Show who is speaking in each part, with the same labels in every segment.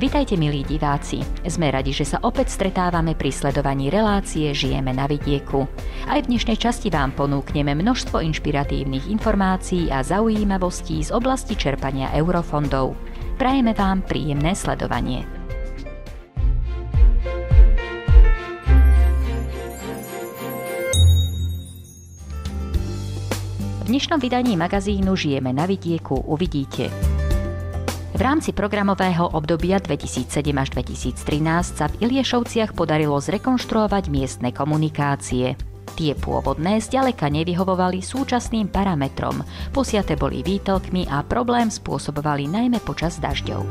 Speaker 1: Vitajte, milí diváci. Sme radi, že sa opäť stretávame pri sledovaní relácie Žijeme na vidieku. Aj v dnešnej časti vám ponúkneme množstvo inšpiratívnych informácií a zaujímavostí z oblasti čerpania eurofondov. Prajeme vám príjemné sledovanie. V dnešnom vydaní magazínu Žijeme na vidieku uvidíte: v rámci programového obdobia 2007 až 2013 sa v Iliešovciach podarilo zrekonštruovať miestne komunikácie. Tie pôvodné zďaleka nevyhovovali súčasným parametrom, posiate boli výtelkmi a problém spôsobovali najmä počas dažďov.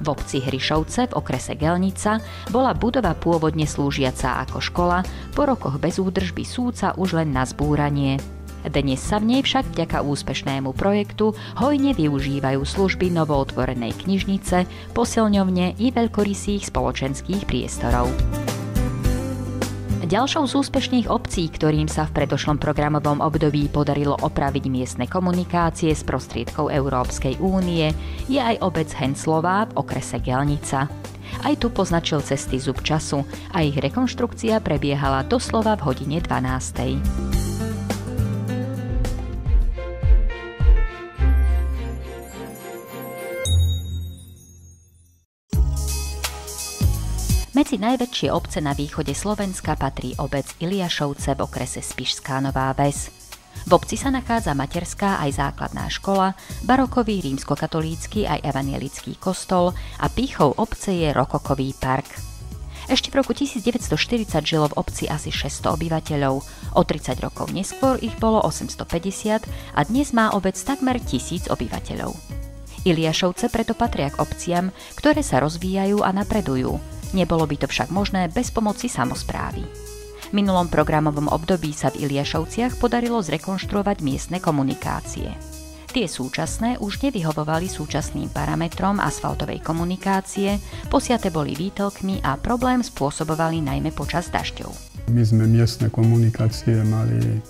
Speaker 1: V obci Hrišovce v okrese Gelnica bola budova pôvodne slúžiaca ako škola, po rokoch bez údržby súca už len na zbúranie. Dnes sa v nej však vďaka úspešnému projektu hojne využívajú služby novootvorenej knižnice, posilňovne i veľkorysých spoločenských priestorov. Ďalšou z úspešných obcí, ktorým sa v predošlom programovom období podarilo opraviť miestne komunikácie z prostriedkov Európskej únie, je aj obec Henclová v okrese Gelnica. Aj tu poznačil cesty zub času a ich rekonštrukcia prebiehala doslova v hodine 12. Medzi najväčšie obce na východe Slovenska patrí obec Iliašovce v okrese Spišská Nová Ves. V obci sa nachádza materská aj základná škola, barokový rímskokatolícky aj evangelický kostol a pýchou obce je rokokový park. Ešte v roku 1940 žilo v obci asi 600 obyvateľov, o 30 rokov neskôr ich bolo 850 a dnes má obec takmer 1000 obyvateľov. Iliašovce preto patria k obciam, ktoré sa rozvíjajú a napredujú. Nebolo by to však možné bez pomoci samosprávy. V minulom programovom období sa v Iliašovciach podarilo zrekonštruovať miestne komunikácie. Tie súčasné už nevyhovovali súčasným parametrom asfaltovej komunikácie, posiate boli výtelkmi a problém spôsobovali najmä počas dažďov.
Speaker 2: My sme miestne komunikácie mali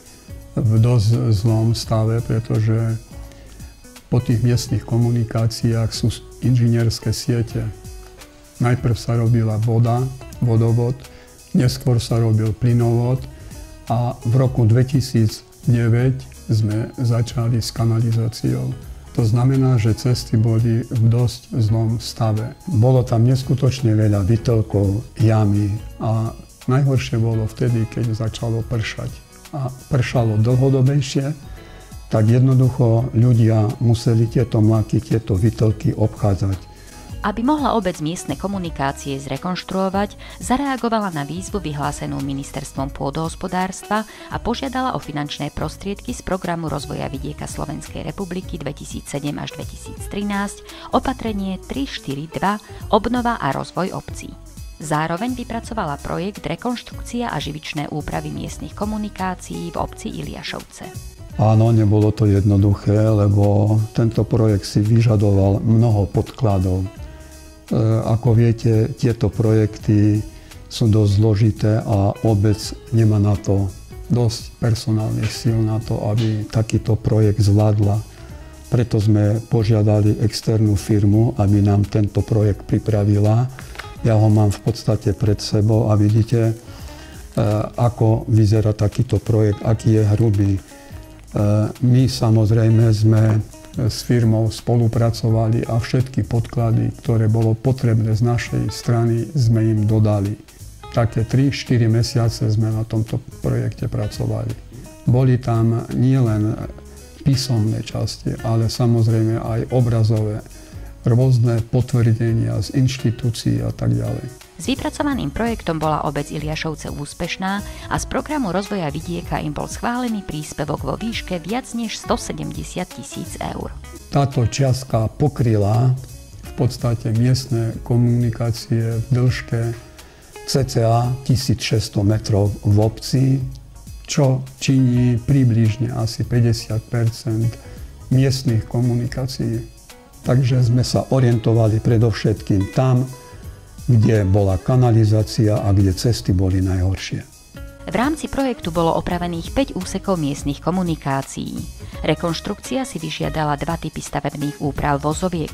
Speaker 2: v dosť zlom stave, pretože po tých miestnych komunikáciách sú inžinierské siete. Najprv sa robila voda, vodovod, neskôr sa robil plynovod a v roku 2009 sme začali s kanalizáciou. To znamená, že cesty boli v dosť zlom stave. Bolo tam neskutočne veľa vytelkov, jamy a najhoršie bolo vtedy, keď začalo pršať. A pršalo dlhodobejšie, tak jednoducho ľudia museli tieto mlaky, tieto vytelky obchádzať.
Speaker 1: Aby mohla obec miestne komunikácie zrekonštruovať, zareagovala na výzvu vyhlásenú Ministerstvom pôdohospodárstva a požiadala o finančné prostriedky z Programu rozvoja vidieka Slovenskej republiky 2007 až 2013 opatrenie 342 Obnova a rozvoj obcí. Zároveň vypracovala projekt Rekonštrukcia a živičné úpravy miestnych komunikácií v obci Iliašovce.
Speaker 2: Áno, nebolo to jednoduché, lebo tento projekt si vyžadoval mnoho podkladov. Ako viete, tieto projekty sú dosť zložité a obec nemá na to dosť personálnych síl na to, aby takýto projekt zvládla. Preto sme požiadali externú firmu, aby nám tento projekt pripravila. Ja ho mám v podstate pred sebou a vidíte, ako vyzerá takýto projekt, aký je hrubý. My samozrejme sme s firmou spolupracovali a všetky podklady, ktoré bolo potrebné z našej strany, sme im dodali. Také 3-4 mesiace sme na tomto projekte pracovali. Boli tam nielen písomné časti, ale samozrejme aj obrazové, rôzne potvrdenia z inštitúcií a tak ďalej.
Speaker 1: S vypracovaným projektom bola obec Iliašovce úspešná a z Programu rozvoja vidieka im bol schválený príspevok vo výške viac než 170 000 eur.
Speaker 2: Táto čiastka pokryla v podstate miestne komunikácie v dĺžke cca 1600 metrov v obci, čo činí približne asi 50% miestnych komunikácií. Takže sme sa orientovali predovšetkým tam, kde bola kanalizácia a kde cesty boli najhoršie.
Speaker 1: V rámci projektu bolo opravených 5 úsekov miestnych komunikácií. Rekonštrukcia si vyžiadala 2 typy stavebných úprav vozoviek.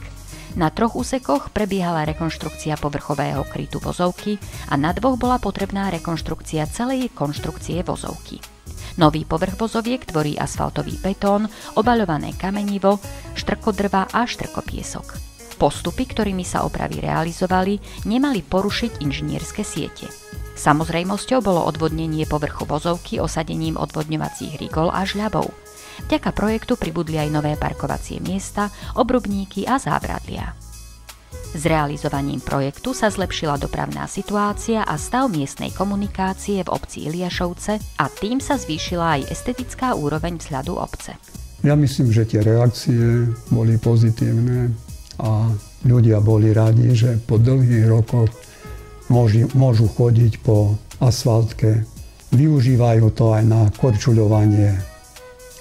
Speaker 1: Na 3 úsekoch prebiehala rekonštrukcia povrchového krytu vozovky a na 2 bola potrebná rekonštrukcia celej konštrukcie vozovky. Nový povrch vozoviek tvorí asfaltový betón, obaľované kamenivo, štrkodrva a štrkopiesok. Postupy, ktorými sa opravy realizovali, nemali porušiť inžinierske siete. Samozrejmosťou bolo odvodnenie povrchu vozovky osadením odvodňovacích rigol a žľabov. Vďaka projektu pribudli aj nové parkovacie miesta, obrubníky a zábradlia. S realizovaním projektu sa zlepšila dopravná situácia a stav miestnej komunikácie v obci Iliašovce a tým sa zvýšila aj estetická úroveň vzhľadu obce.
Speaker 2: Ja myslím, že tie reakcie boli pozitívne a ľudia boli radi, že po dlhých rokoch môžu chodiť po asfaltke. Využívajú to aj na korčuľovanie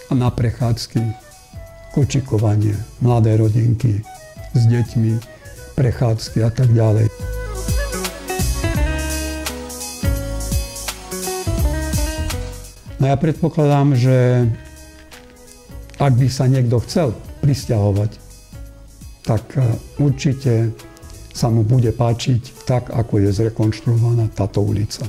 Speaker 2: a na prechádzky, kočikovanie, mladé rodinky s deťmi, prechádzky a tak ďalej. No ja predpokladám, že ak by sa niekto chcel prisťahovať, tak určite sa mu bude páčiť tak, ako je zrekonštruovaná táto ulica.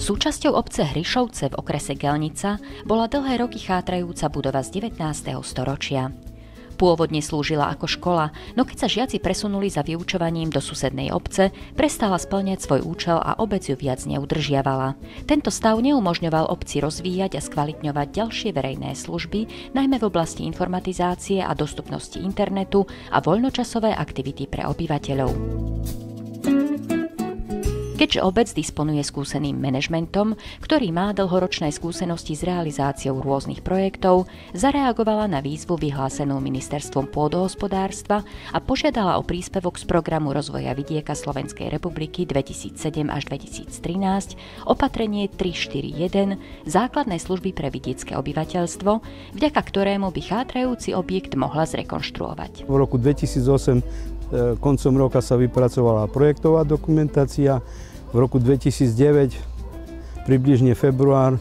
Speaker 1: Súčasťou obce Hrišovce v okrese Gelnica bola dlhé roky chátrajúca budova z 19. storočia. Pôvodne slúžila ako škola, no keď sa žiaci presunuli za vyučovaním do susednej obce, prestala spĺňať svoj účel a obec ju viac neudržiavala. Tento stav neumožňoval obci rozvíjať a skvalitňovať ďalšie verejné služby, najmä v oblasti informatizácie a dostupnosti internetu a voľnočasové aktivity pre obyvateľov. Keďže obec disponuje skúseným manažmentom, ktorý má dlhoročné skúsenosti s realizáciou rôznych projektov, zareagovala na výzvu vyhlásenú Ministerstvom pôdohospodárstva a požiadala o príspevok z Programu rozvoja vidieka Slovenskej republiky 2007 až 2013 opatrenie 341 Základné služby pre vidiecké obyvateľstvo, vďaka ktorému by chátrajúci objekt mohla zrekonštruovať.
Speaker 3: V roku 2008 koncom roka sa vypracovala projektová dokumentácia. V roku 2009, približne február,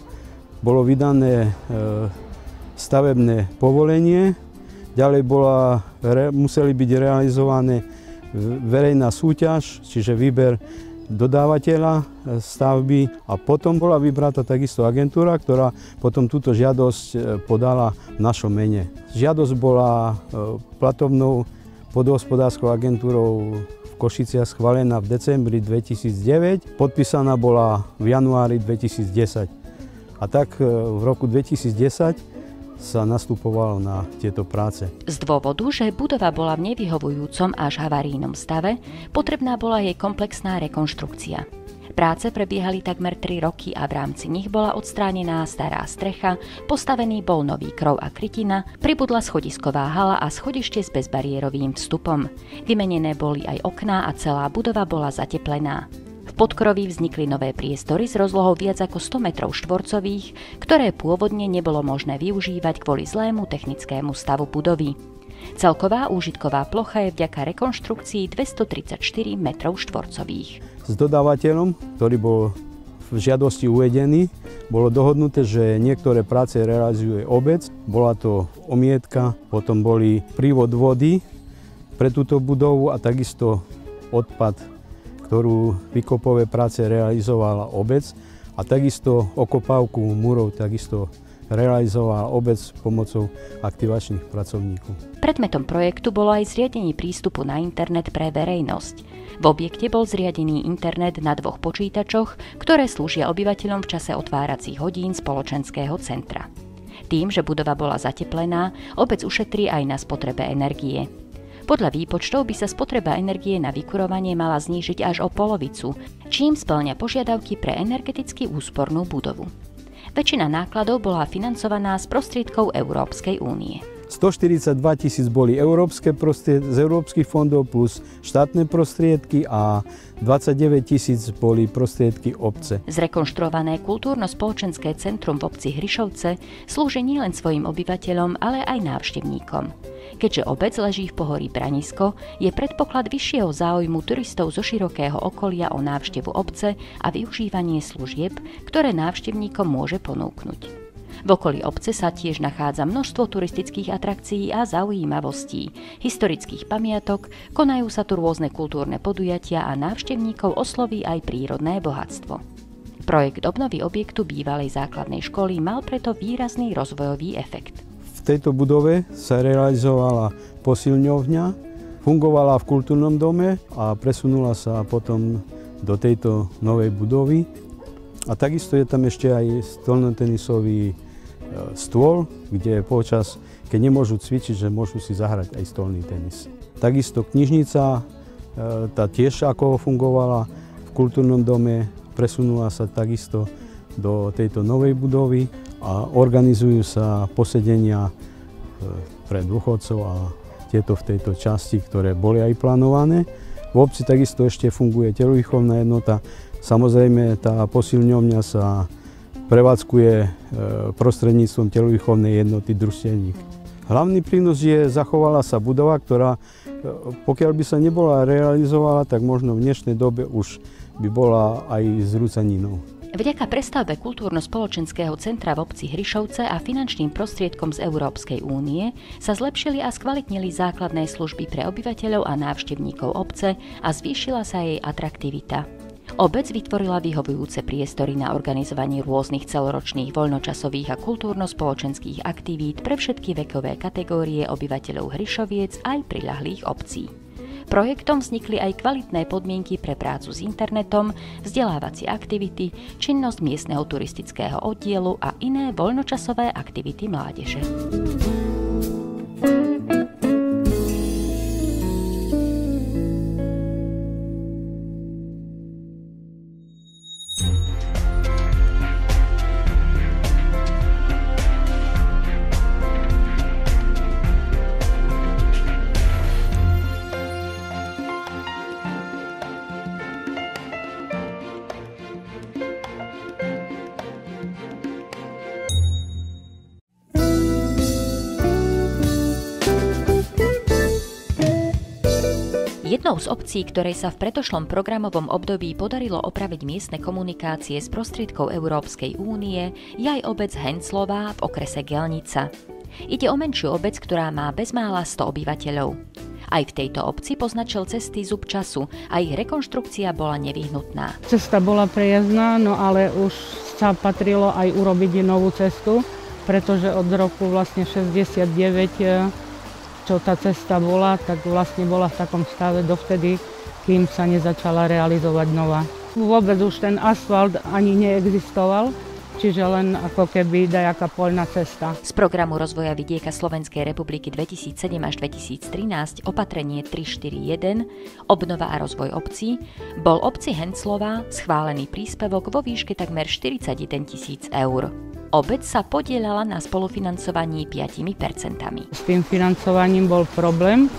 Speaker 3: bolo vydané stavebné povolenie. Ďalej museli byť realizované verejná súťaž, čiže výber dodávateľa stavby a potom bola vybratá takisto agentúra, ktorá potom túto žiadosť podala v našom mene. Žiadosť bola platobnou pôdohospodárskou agentúrou v Košiciach schválená v decembri 2009, podpísaná bola v januári 2010. A tak v roku 2010 sa nastupovalo na tieto práce.
Speaker 1: Z dôvodu, že budova bola v nevyhovujúcom až havarijnom stave, potrebná bola jej komplexná rekonštrukcia. Práce prebiehali takmer 3 roky a v rámci nich bola odstránená stará strecha, postavený bol nový krov a krytina, pribudla schodisková hala a schodište s bezbariérovým vstupom. Vymenené boli aj okná a celá budova bola zateplená. V podkroví vznikli nové priestory s rozlohou viac ako 100 metrov štvorcových, ktoré pôvodne nebolo možné využívať kvôli zlému technickému stavu budovy. Celková úžitková plocha je vďaka rekonštrukcii 234 metrov štvorcových.
Speaker 3: S dodávateľom, ktorý bol v žiadosti uvedený, bolo dohodnuté, že niektoré práce realizuje obec. Bola to omietka, potom boli prívod vody pre túto budovu a takisto odpad, ktorú výkopové práce realizovala obec a takisto okopávku múrov takisto realizovala obec pomocou aktivačných pracovníkov.
Speaker 1: Predmetom projektu bolo aj zriadenie prístupu na internet pre verejnosť. V objekte bol zriadený internet na 2 počítačoch, ktoré slúžia obyvateľom v čase otváracích hodín spoločenského centra. Tým, že budova bola zateplená, obec ušetrí aj na spotrebe energie. Podľa výpočtov by sa spotreba energie na vykurovanie mala znížiť až o polovicu, čím spĺňa požiadavky pre energeticky úspornú budovu. Väčšina nákladov bola financovaná z prostriedkov Európskej únie.
Speaker 3: 142 000 boli z európskych fondov plus štátne prostriedky a 29 000 boli prostriedky obce.
Speaker 1: Zrekonštruované kultúrno-spoločenské centrum v obci Hrišovce slúži nielen svojim obyvateľom, ale aj návštevníkom. Keďže obec leží v pohorí Branisko, je predpoklad vyššieho záujmu turistov zo širokého okolia o návštevu obce a využívanie služieb, ktoré návštevníkom môže ponúknuť. V okolí obce sa tiež nachádza množstvo turistických atrakcií a zaujímavostí, historických pamiatok, konajú sa tu rôzne kultúrne podujatia a návštevníkov osloví aj prírodné bohatstvo. Projekt obnovy objektu bývalej základnej školy mal preto výrazný rozvojový efekt.
Speaker 3: V tejto budove sa realizovala posilňovňa, fungovala v kultúrnom dome a presunula sa potom do tejto novej budovy. A takisto je tam ešte aj stolnotenisový stôl, kde počas, keď nemôžu cvičiť, že môžu si zahrať aj stolný tenis. Takisto knižnica, tá tiež ako fungovala v kultúrnom dome, presunula sa takisto do tejto novej budovy a organizujú sa posedenia pre dôchodcov a tieto v tejto časti, ktoré boli aj plánované. V obci takisto ešte funguje telovýchovná jednota. Samozrejme, tá posilňovňa sa prevádzkuje prostredníctvom telovýchovnej jednoty Družstevník. Hlavný prínos je, zachovala sa budova, ktorá, pokiaľ by sa nebola realizovala, tak možno v dnešnej dobe už by bola aj zrúcaninou.
Speaker 1: Vďaka prestavbe kultúrno-spoločenského centra v obci Hrišovce a finančným prostriedkom z Európskej únie sa zlepšili a skvalitnili základné služby pre obyvateľov a návštevníkov obce a zvýšila sa jej atraktivita. Obec vytvorila vyhovujúce priestory na organizovanie rôznych celoročných voľnočasových a kultúrno-spoločenských aktivít pre všetky vekové kategórie obyvateľov Hrišoviec aj priľahlých obcí. Projektom vznikli aj kvalitné podmienky pre prácu s internetom, vzdelávacie aktivity, činnosť miestneho turistického oddielu a iné voľnočasové aktivity mládeže. Jednou z obcí, ktorej sa v predošlom programovom období podarilo opraviť miestne komunikácie z prostriedkov Európskej únie, je aj obec Henclová v okrese Gelnica. Ide o menšiu obec, ktorá má bezmála 100 obyvateľov. Aj v tejto obci poznačil cesty zub času a ich rekonštrukcia bola nevyhnutná.
Speaker 4: Cesta bola prejazdná, no ale už sa patrilo aj urobiť novú cestu, pretože od roku vlastne 69 čo tá cesta bola, tak vlastne bola v takom stave dovtedy, kým sa nezačala realizovať nová. Vôbec už ten asfalt ani neexistoval, čiže len ako keby dajaká poľná cesta.
Speaker 1: Z programu rozvoja vidieka Slovenskej republiky 2007 až 2013 opatrenie 341 obnova a rozvoj obcí bol obci Henclová schválený príspevok vo výške takmer 41 000 eur. Obec sa podieľala na spolufinancovaní 5%.
Speaker 4: S tým financovaním bol problém.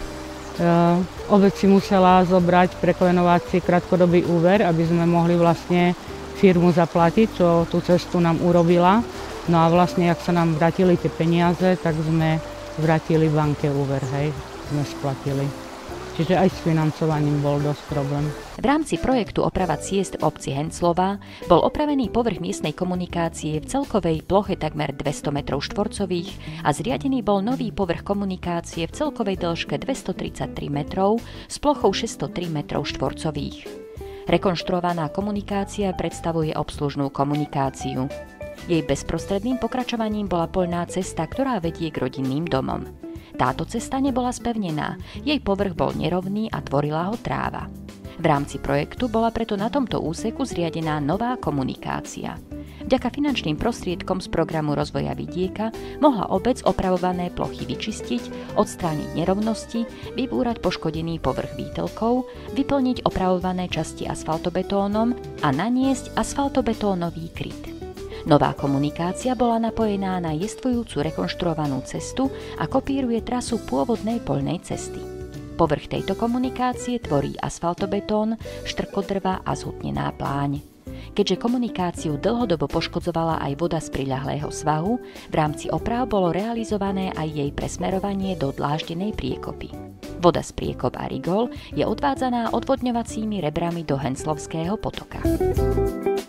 Speaker 4: Obec si musela zobrať preklenovací krátkodobý úver, aby sme mohli vlastne firmu zaplatiť, čo tú cestu nám urobila. No a vlastne, jak sa nám vrátili tie peniaze, tak sme vrátili banke úver, hej, sme splatili. Čiže aj s financovaním bol dosť problém.
Speaker 1: V rámci projektu oprava ciest v obci Henclová bol opravený povrch miestnej komunikácie v celkovej ploche takmer 200 m2 a zriadený bol nový povrch komunikácie v celkovej dĺžke 233 metrov s plochou 603 m2. Rekonštruovaná komunikácia predstavuje obslužnú komunikáciu. Jej bezprostredným pokračovaním bola poľná cesta, ktorá vedie k rodinným domom. Táto cesta nebola spevnená, jej povrch bol nerovný a tvorila ho tráva. V rámci projektu bola preto na tomto úseku zriadená nová komunikácia. Vďaka finančným prostriedkom z programu rozvoja vidieka mohla obec opravované plochy vyčistiť, odstrániť nerovnosti, vybúrať poškodený povrch výtelkov, vyplniť opravované časti asfaltobetónom a naniesť asfaltobetónový kryt. Nová komunikácia bola napojená na jestvujúcu rekonštruovanú cestu a kopíruje trasu pôvodnej poľnej cesty. Povrch tejto komunikácie tvorí asfaltobetón, štrkodrva a zhutnená pláň. Keďže komunikáciu dlhodobo poškodzovala aj voda z priľahlého svahu, v rámci oprav bolo realizované aj jej presmerovanie do dláždenej priekopy. Voda z priekop a rigol je odvádzaná odvodňovacími rebrami do Henclovského potoka.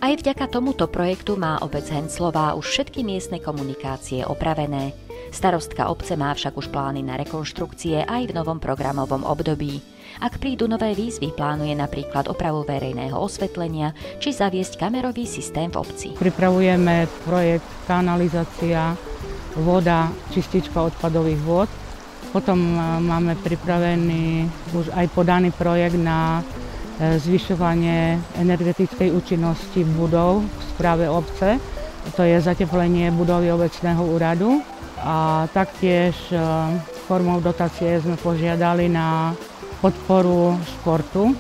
Speaker 1: Aj vďaka tomuto projektu má obec Henclová už všetky miestne komunikácie opravené. Starostka obce má však už plány na rekonštrukcie aj v novom programovom období. Ak prídu nové výzvy, plánuje napríklad opravu verejného osvetlenia či zaviesť kamerový systém v obci.
Speaker 4: Pripravujeme projekt kanalizácia, voda, čistička odpadových vôd. Potom máme pripravený už aj podaný projekt na zvyšovanie energetickej účinnosti budov v správe obce. To je zateplenie budovy obecného úradu. A taktiež formou dotácie sme požiadali na podporu športu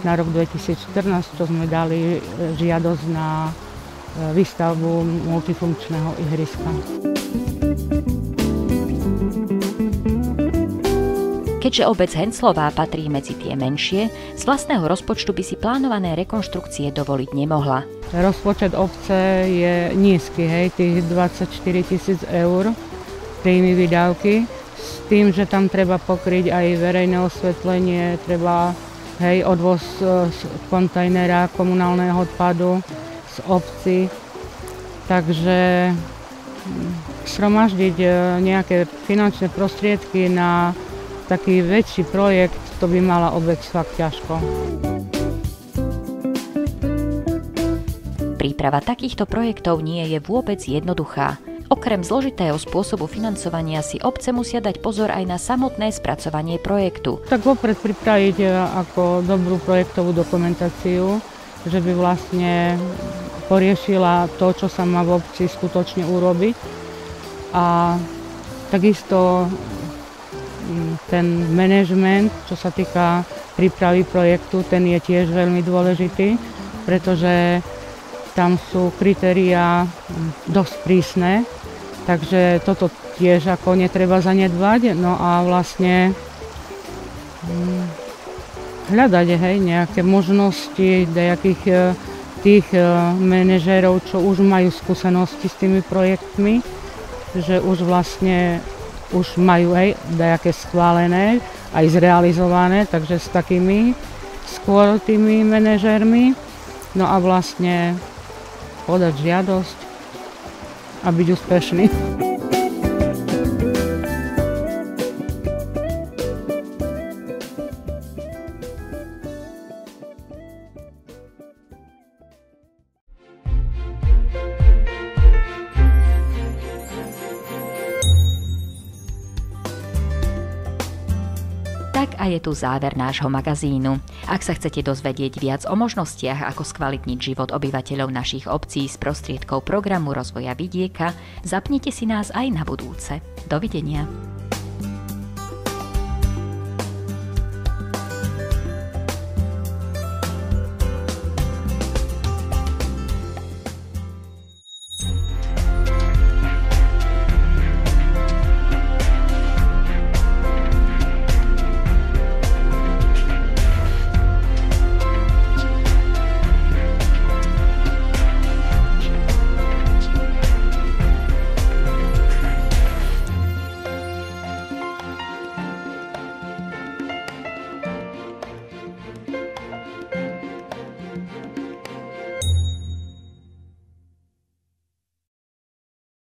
Speaker 4: na rok 2014, čo sme dali žiadosť na výstavbu multifunkčného ihriska.
Speaker 1: Keďže obec Henclová patrí medzi tie menšie, z vlastného rozpočtu by si plánované rekonštrukcie dovoliť nemohla.
Speaker 4: Rozpočet obce je nízky, tých 24 000 eur príjmy výdavky, s tým, že tam treba pokryť aj verejné osvetlenie, treba odvoz kontajnera komunálneho odpadu z obci. Takže shromaždiť nejaké finančné prostriedky na taký väčší projekt, to by mala obec fakt ťažko.
Speaker 1: Príprava takýchto projektov nie je vôbec jednoduchá. Okrem zložitého spôsobu financovania si obce musia dať pozor aj na samotné spracovanie projektu.
Speaker 4: Tak vopred pripraviť ako dobrú projektovú dokumentáciu, že by vlastne poriešila to, čo sa má v obci skutočne urobiť. A takisto ten manažment, čo sa týka prípravy projektu, ten je tiež veľmi dôležitý, pretože tam sú kritériá dosť prísne, takže toto tiež ako netreba zanedbať. No a vlastne hľadať nejaké možnosti nejakých tých manažérov, čo už majú skúsenosti s tými projektmi, že už vlastne už majú nejaké schválené, aj zrealizované, takže s takými skôr tými manažérmi. No a vlastne podať žiadosť a byť úspešný.
Speaker 1: Tak a je tu záver nášho magazínu. Ak sa chcete dozvedieť viac o možnostiach, ako skvalitniť život obyvateľov našich obcí z prostriedkov programu rozvoja vidieka, zapnite si nás aj na budúce. Dovidenia.